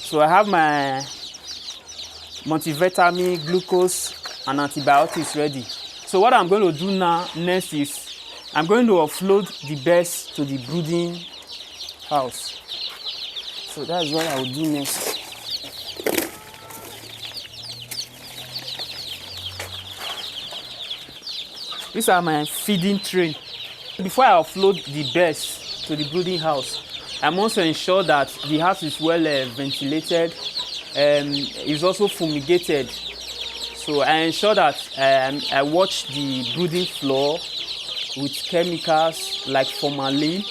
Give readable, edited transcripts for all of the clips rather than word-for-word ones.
So I have my multivitamin, glucose, and antibiotics ready. So what I'm going to do now next is I'm going to offload the birds to the brooding house. So that's what I will do next. These are my feeding tray. Before I offload the birds to the brooding house, I must ensure that the house is well ventilated and is also fumigated. So I ensure that I watch the brooding floor with chemicals like formalin.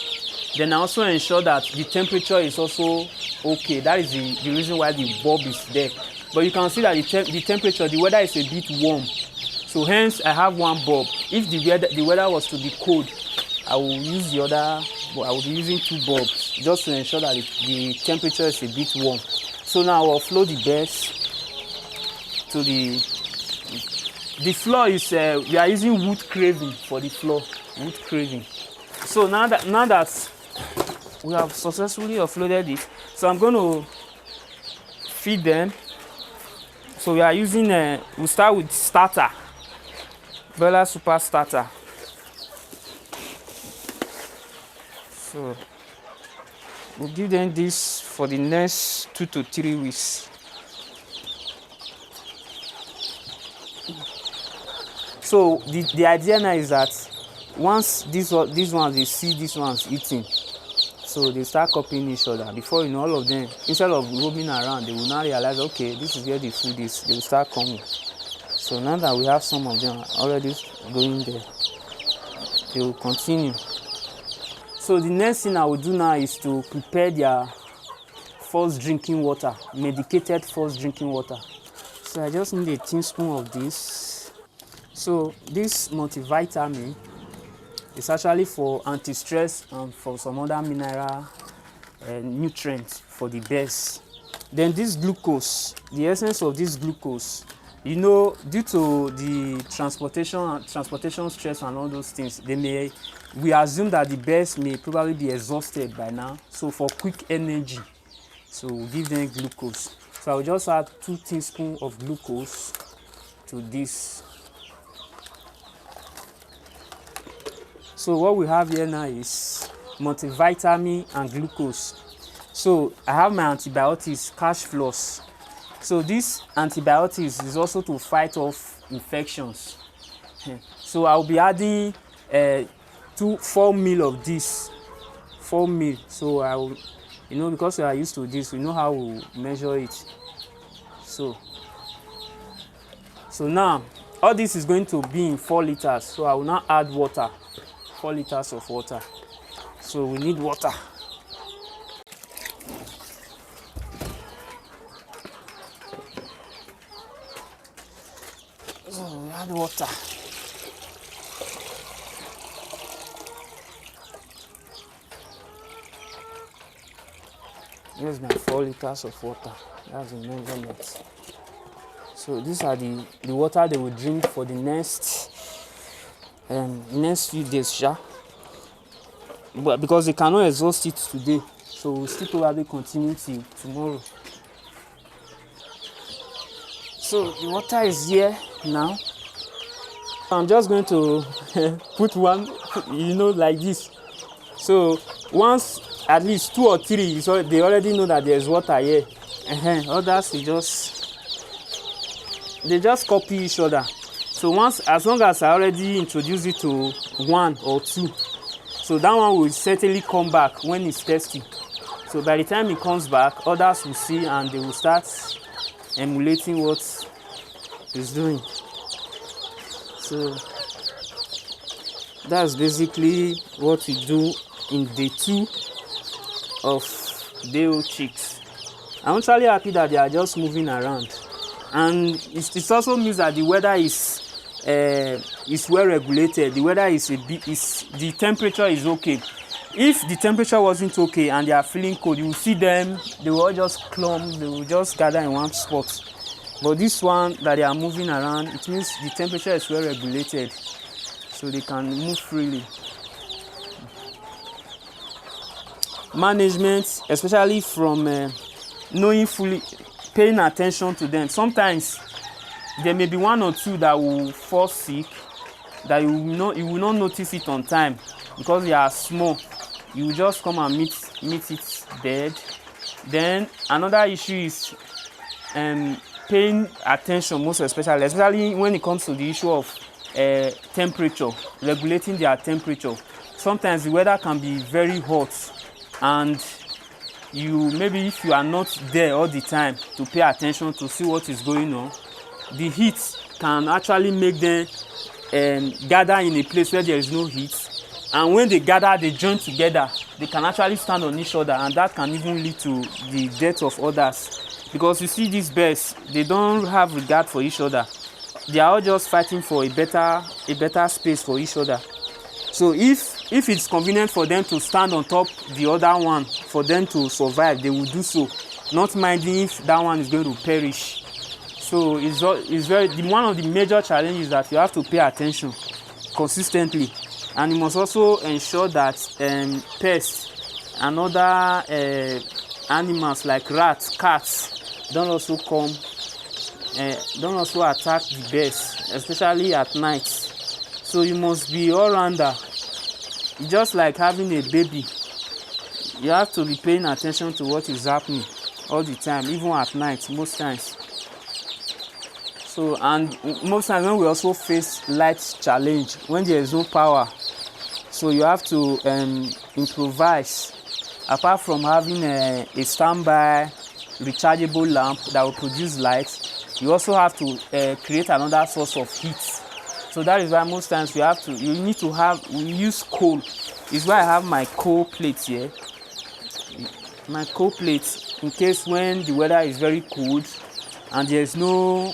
Then I also ensure that the temperature is also okay. That is the reason why the bulb is there. But you can see that the temperature, the weather is a bit warm. So hence I have one bulb. If the weather was to be cold, I will use the other, but I will be using two bulbs just to ensure that the temperature is a bit warm. So now I'll offload the birds to the floor. Is we are using wood carving for the floor, wood carving. So now that we have successfully offloaded it, so I'm going to feed them. So we are using we'll start with starter, broiler super starter. So we'll give them this for the next 2 to 3 weeks. So the idea now is that once these ones, they see these ones eating, so they start copying each other. Before you know, all of them, instead of roaming around, they will now realize, okay, this is where the food is. They will start coming. So now that we have some of them already going there, they will continue. So the next thing I will do now is to prepare their first drinking water, medicated first drinking water. So I just need a teaspoon of this. So this multivitamin is actually for anti-stress and for some other mineral nutrients for the birds. Then this glucose, the essence of this glucose, you know, due to the transportation stress and all those things, we assume that the birds may probably be exhausted by now. So for quick energy, so we'll give them glucose. So I'll just add 2 teaspoons of glucose to this. So what we have here now is multivitamin and glucose. So I have my antibiotics, cash floss. So this antibiotics is also to fight off infections. So I'll be adding 4 ml of this, 4 ml. So I will, you know, because we are used to this, we know how we measure it. So now all this is going to be in 4 liters. So I will now add water, 4 liters of water. So we need water. So we add water. Here's my 4 liters of water. That's the measurement. So these are the water they will drink for the next few days, but because they cannot exhaust it today, so we'll still probably continue till tomorrow. So the water is here now. I'm just going to put one, you know, like this. So once at least 2 or 3, so they already know that there's water here. Others they just copy each other. So once, as long as I already introduce it to 1 or 2, so that one will certainly come back when it's testing. So by the time it comes back, others will see and they will start emulating what it's doing. So that's basically what we do in day 2 of dayoldchicks. I'm actually happy that they are just moving around, and it also means that the weather is well regulated. The weather the temperature is okay. If the temperature wasn't okay and they are feeling cold, you will see them, they will all just clump, they will just gather in one spot. But this one that they are moving around, it means the temperature is well regulated, so they can move freely. Management, especially from knowing fully, paying attention to them. Sometimes there may be one or two that will fall sick, that you will not notice it on time because they are small. You will just come and meet it dead. Then another issue is paying attention, most especially when it comes to the issue of temperature, regulating their temperature. Sometimes the weather can be very hot, and maybe if you are not there all the time to pay attention to see what is going on, the heat can actually make them gather in a place where there is no heat, and when they gather, they join together, they can actually stand on each other, and that can even lead to the death of others. Because you see, these birds, they don't have regard for each other. They are all just fighting for a better space for each other. So if it's convenient for them to stand on top the other one for them to survive, they will do so, not minding if that one is going to perish. So one of the major challenges that you have to pay attention consistently, and you must also ensure that pests and other animals like rats, cats don't also attack the birds, especially at night. So you must be all-rounder. Just like having a baby, you have to be paying attention to what is happening all the time, even at night, most times. So, and most times when we also face light challenge, when there is no power, so you have to improvise. Apart from having a standby rechargeable lamp that will produce light, you also have to create another source of heat. So that is why most times we use coal. It's why I have my coal plate here. My coal plate, in case when the weather is very cold and there is no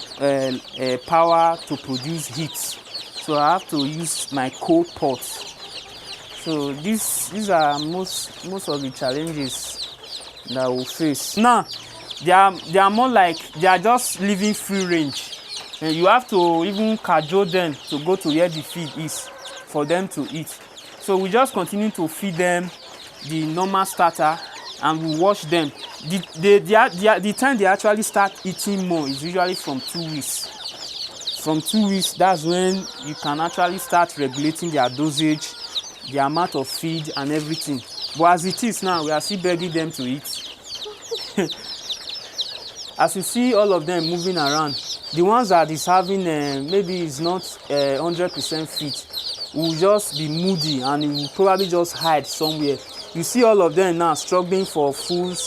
power to produce heat, so I have to use my coal pot. So these are most of the challenges that we face. Now they are more like they are just living free range, and you have to even cajole them to go to where the feed is for them to eat. So we just continue to feed them the normal starter, and we watch them. The time they actually start eating more is usually from 2 weeks. From 2 weeks, that's when you can actually start regulating their dosage, the amount of feed and everything. But as it is now, we are still begging them to eat. As you see all of them moving around, the ones that is having maybe is not 100% fit will just be moody, and it will probably just hide somewhere. You see all of them now struggling for food,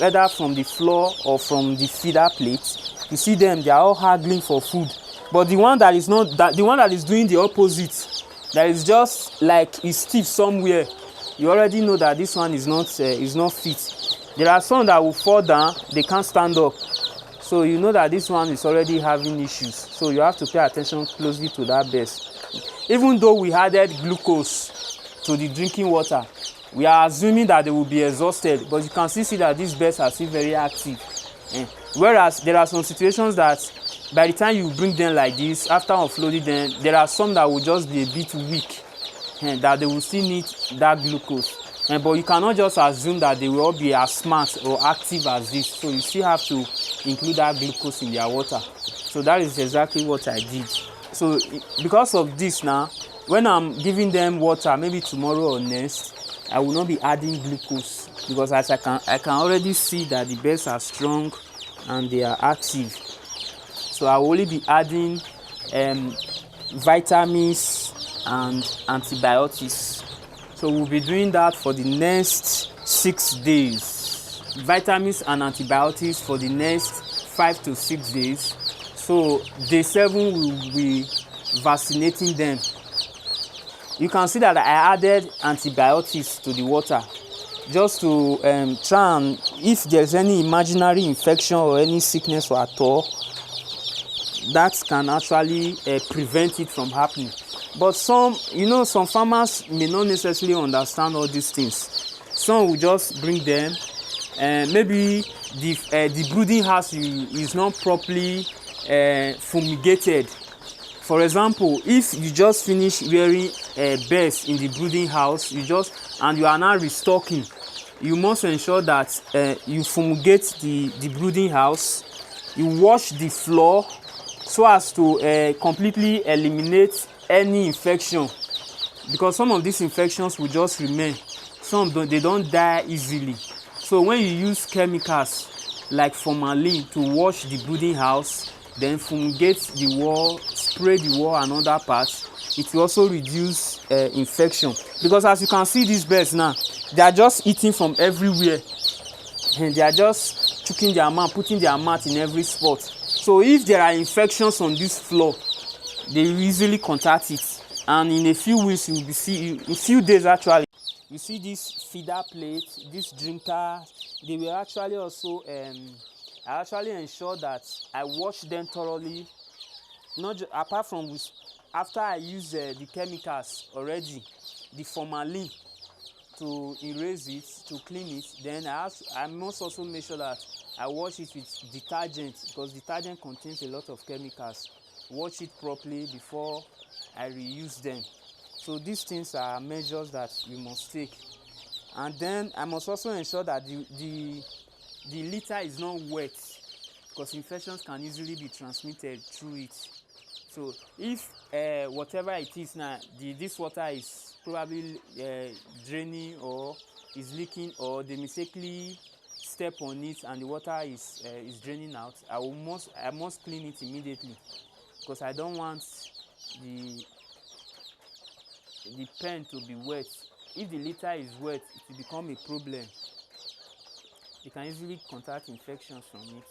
either from the floor or from the feeder plate. You see them, they are all haggling for food. But the one that is doing the opposite, that is just like is stiff somewhere, you already know that this one is not fit. There are some that will fall down, they can't stand up. So you know that this one is already having issues. So you have to pay attention closely to that bird. Even though we added glucose to the drinking water, we are assuming that they will be exhausted, but you can still see that these birds are still very active. Whereas there are some situations that by the time you bring them like this, after offloading them, there are some that will just be a bit weak, that they will still need that glucose. But you cannot just assume that they will all be as smart or active as this. So you still have to include that glucose in their water. So that is exactly what I did. So because of this now, when I'm giving them water, maybe tomorrow or next, I will not be adding glucose, because as I can already see that the birds are strong and they are active. So I will only be adding vitamins and antibiotics. So we'll be doing that for the next 6 days. Vitamins and antibiotics for the next 5 to 6 days. So day 7 we'll be vaccinating them. You can see that I added antibiotics to the water just to try and, if there's any imaginary infection or any sickness or at all, that can actually prevent it from happening. But some farmers may not necessarily understand all these things. Some will just bring them, maybe the brooding house is not properly fumigated. For example, if you just finish rearing birds in the brooding house, and you are now restocking, you must ensure that you fumigate the brooding house. You wash the floor so as to completely eliminate any infection, because some of these infections will just remain. They don't die easily. So when you use chemicals like formalin to wash the brooding house, then fumigate the wall, spray the wall and other parts, it will also reduce infection. Because as you can see, these birds now, they are just eating from everywhere, and they are just choking their mouth, putting their mouth in every spot. So if there are infections on this floor, they will easily contact it, and in a few weeks you will see, in a few days actually, you see this feeder plate, this drinker, they will actually also I actually ensure that I wash them thoroughly. Not just, apart from which, after I use the chemicals already, the formalin to erase it, to clean it, then I must also make sure that I wash it with detergent, because detergent contains a lot of chemicals. Wash it properly before I reuse them. So these things are measures that you must take. And then I must also ensure that the litter is not wet, because infections can easily be transmitted through it. So if whatever it is now, this water is probably draining or is leaking, or they mistakenly step on it and the water is draining out, I must clean it immediately, because I don't want the pen to be wet. If the litter is wet, it will become a problem. You can easily contact infections from it.